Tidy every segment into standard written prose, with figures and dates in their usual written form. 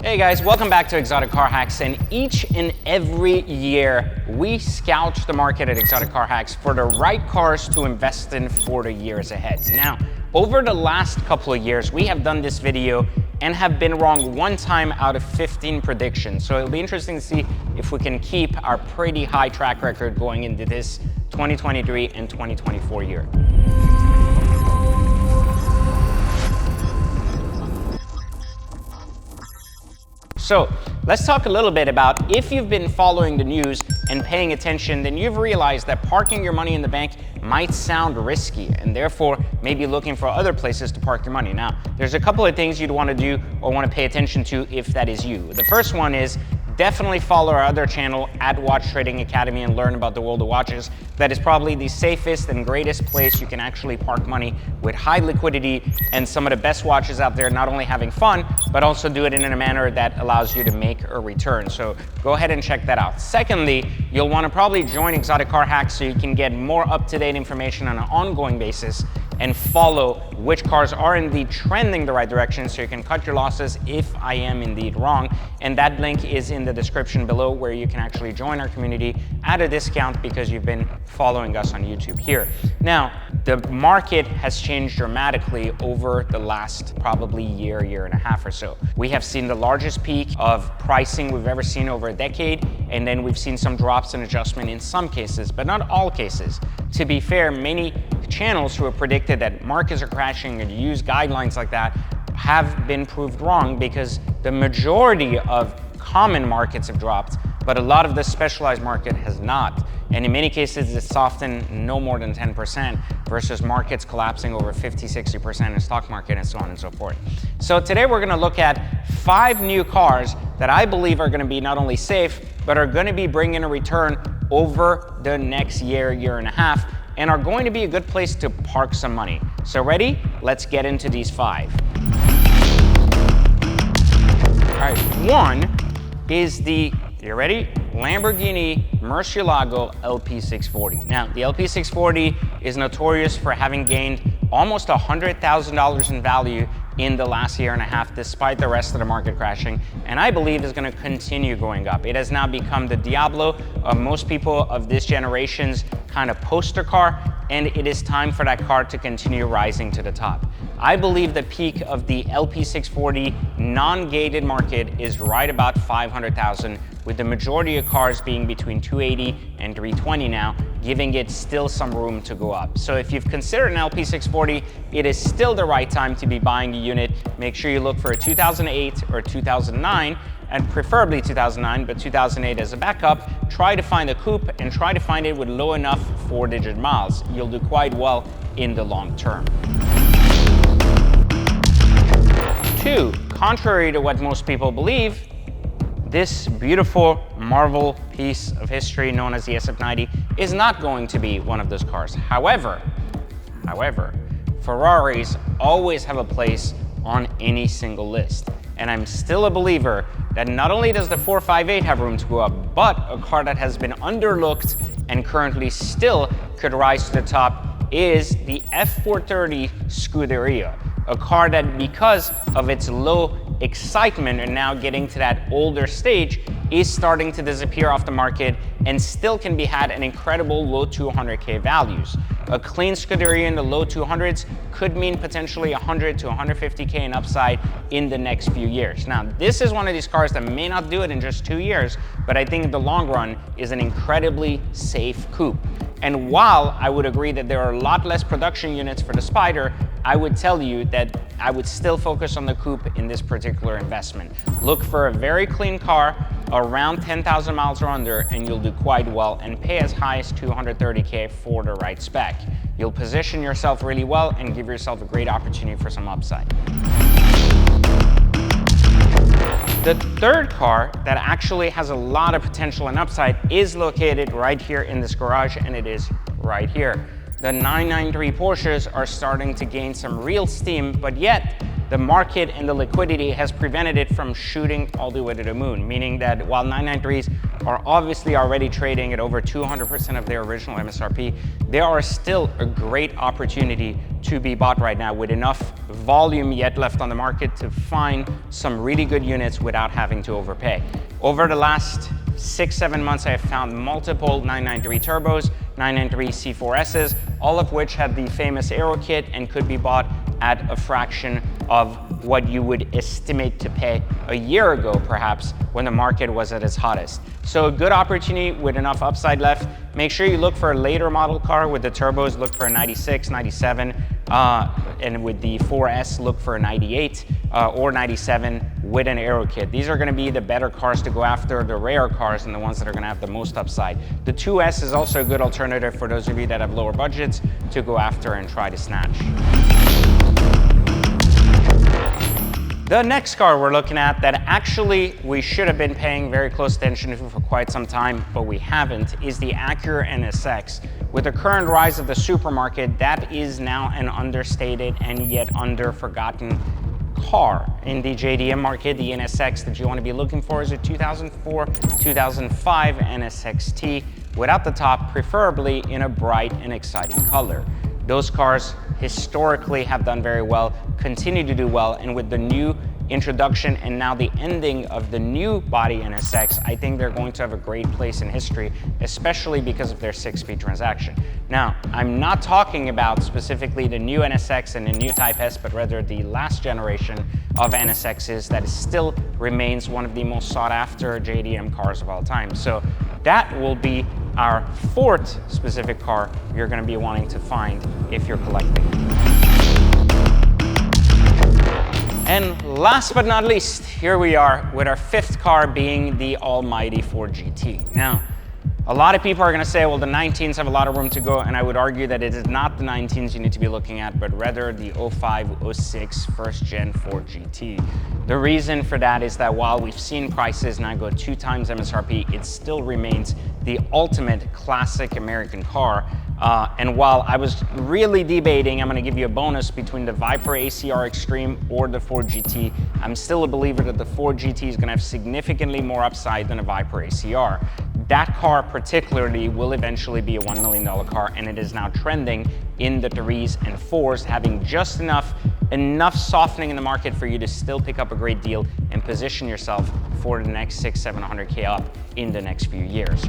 Hey guys, welcome back to Exotic Car Hacks, and each and every year we scout the market at Exotic Car Hacks for the right cars to invest in for the years ahead. Now, over the last couple of years, we have done this video and have been wrong one time out of 15 predictions. So it'll be interesting to see if we can keep our pretty high track record going into this 2023 and 2024 year. So let's talk a little bit about, if you've been following the news and paying attention, then you've realized that parking your money in the bank might sound risky, and therefore maybe looking for other places to park your money. Now, there's a couple of things you'd want to do or want to pay attention to if that is you. The first one is definitely follow our other channel at Watch Trading Academy and learn about the world of watches. That is probably the safest and greatest place you can actually park money with high liquidity and some of the best watches out there, not only having fun, but also do it in a manner that allows you to make a return. So go ahead and check that out. Secondly, you'll want to probably join Exotic Car Hacks so you can get more up-to-date information on an ongoing basis and follow which cars are indeed trending the right direction so you can cut your losses if I am indeed wrong. And that link is in the description below, where you can actually join our community at a discount because you've been following us on YouTube here. Now, the market has changed dramatically over the last probably year and a half or so. We have seen the largest peak of pricing we've ever seen over a decade, and then we've seen some drops and adjustment in some cases, but not all cases. To be fair, many channels who have predicted that markets are crashing and use guidelines like that have been proved wrong, because the majority of common markets have dropped, but a lot of the specialized market has not. And in many cases, it's often no more than 10% versus markets collapsing over 50–60% in stock market and so on and so forth. So today we're gonna look at 5 new cars that I believe are gonna be not only safe, but are gonna be bringing a return over the next year and a half, and are going to be a good place to park some money. So ready? Let's get into these 5. All right, one is the, you ready? Lamborghini Murcielago LP 640. Now, the LP 640 is notorious for having gained almost $100,000 in value in the last year and a half, despite the rest of the market crashing, and I believe is going to continue going up. It has now become the Diablo of most people of this generation's kind of poster car, and it is time for that car to continue rising to the top. I believe the peak of the LP 640 non-gated market is right about 500,000, with the majority of cars being between 280 and 320 now, giving it still some room to go up. So if you've considered an LP 640, it is still the right time to be buying a unit. Make sure you look for a 2008 or 2009, and preferably 2009, but 2008 as a backup. Try to find a coupe and try to find it with low enough 4-digit miles. You'll do quite well in the long term. 2, contrary to what most people believe, this beautiful Marvel piece of history known as the SF90 is not going to be one of those cars. However, Ferraris always have a place on any single list. And I'm still a believer that not only does the 458 have room to go up, but a car that has been underlooked and currently still could rise to the top is the F430 Scuderia. A car that, because of its low excitement and now getting to that older stage, is starting to disappear off the market and still can be had at incredible low 200K values. A clean Scuderia in the low 200s could mean potentially 100 to 150K in upside in the next few years. Now, this is one of these cars that may not do it in just 2 years, but I think in the long run is an incredibly safe coupe. And while I would agree that there are a lot less production units for the Spider, I would tell you that I would still focus on the coupe in this particular investment. Look for a very clean car, around 10,000 miles or under, and you'll do quite well and pay as high as 230K for the right spec. You'll position yourself really well and give yourself a great opportunity for some upside. The third car that actually has a lot of potential and upside is located right here in this garage, and it is right here. The 993 Porsches are starting to gain some real steam, but yet the market and the liquidity has prevented it from shooting all the way to the moon, meaning that while 993s are obviously already trading at over 200% of their original MSRP, there are still a great opportunity to be bought right now with enough volume yet left on the market to find some really good units without having to overpay. Over the last 6-7 months, I have found multiple 993 turbos, 993 C4Ss, all of which have the famous aero kit and could be bought at a fraction of what you would estimate to pay a year ago, perhaps, when the market was at its hottest. So a good opportunity with enough upside left. Make sure you look for a later model car with the turbos, look for a 96, 97, and with the 4S, look for a 98 or 97 with an aero kit. These are gonna be the better cars to go after, the rare cars, and the ones that are gonna have the most upside. The 2S is also a good alternative for those of you that have lower budgets to go after and try to snatch. The next car we're looking at that actually we should have been paying very close attention to for quite some time, but we haven't, is the Acura NSX. With the current rise of the supermarket, that is now an understated and yet under-forgotten car in the JDM market. The NSX that you want to be looking for is a 2004, 2005 NSX-T without the top, preferably in a bright and exciting color. Those cars historically have done very well, continue to do well, and with the new introduction and now the ending of the new body NSX, I think they're going to have a great place in history, especially because of their 6-speed transaction. Now, I'm not talking about specifically the new NSX and the new Type S, but rather the last generation of NSXs that still remains one of the most sought after JDM cars of all time. So that will be our fourth specific car you're going to be wanting to find if you're collecting. And last but not least, here we are with our fifth car being the almighty Ford GT. Now, a lot of people are going to say, well, the 19s have a lot of room to go, and I would argue that it is not the 19s you need to be looking at, but rather the 05, 06 first-gen Ford GT. The reason for that is that while we've seen prices now go 2 times MSRP, it still remains the ultimate classic American car. And while I was really debating, I'm going to give you a bonus between the Viper ACR Extreme or the Ford GT, I'm still a believer that the Ford GT is going to have significantly more upside than a Viper ACR. That car particularly will eventually be a $1 million car, and it is now trending in the 3s and 4s, having just enough softening in the market for you to still pick up a great deal and position yourself for the next 600-700K up in the next few years.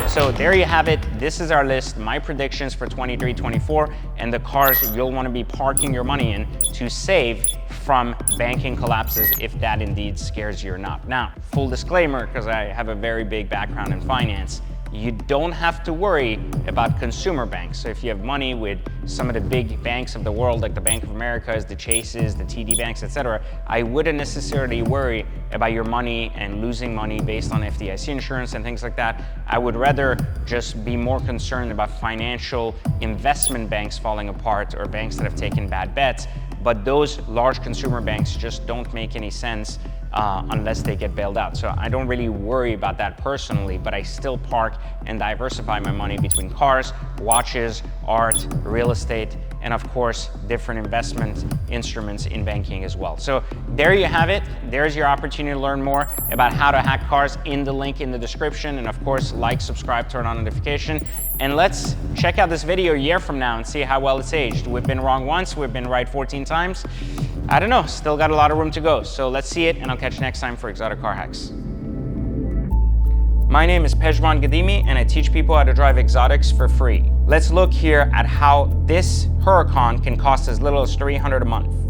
So there you have it. This is our list, my predictions for 23-24, and the cars you'll want to be parking your money in to save from banking collapses if that indeed scares you or not. Now, full disclaimer, because I have a very big background in finance, you don't have to worry about consumer banks. So if you have money with some of the big banks of the world, like the Bank of America's, the Chases, the TD banks, etc., I wouldn't necessarily worry about your money and losing money based on FDIC insurance and things like that. I would rather just be more concerned about financial investment banks falling apart or banks that have taken bad bets. But those large consumer banks just don't make any sense unless they get bailed out. So I don't really worry about that personally, but I still park and diversify my money between cars, watches, art, real estate, and of course, different investment instruments in banking as well. So there you have it. There's your opportunity to learn more about how to hack cars in the link in the description. And of course, like, subscribe, turn on notification. And let's check out this video a year from now and see how well it's aged. We've been wrong once, we've been right 14 times. I don't know, still got a lot of room to go. So let's see it, and I'll catch you next time for Exotic Car Hacks. My name is Pejman Gadimi, and I teach people how to drive exotics for free. Let's look here at how this Huracan can cost as little as $300 a month.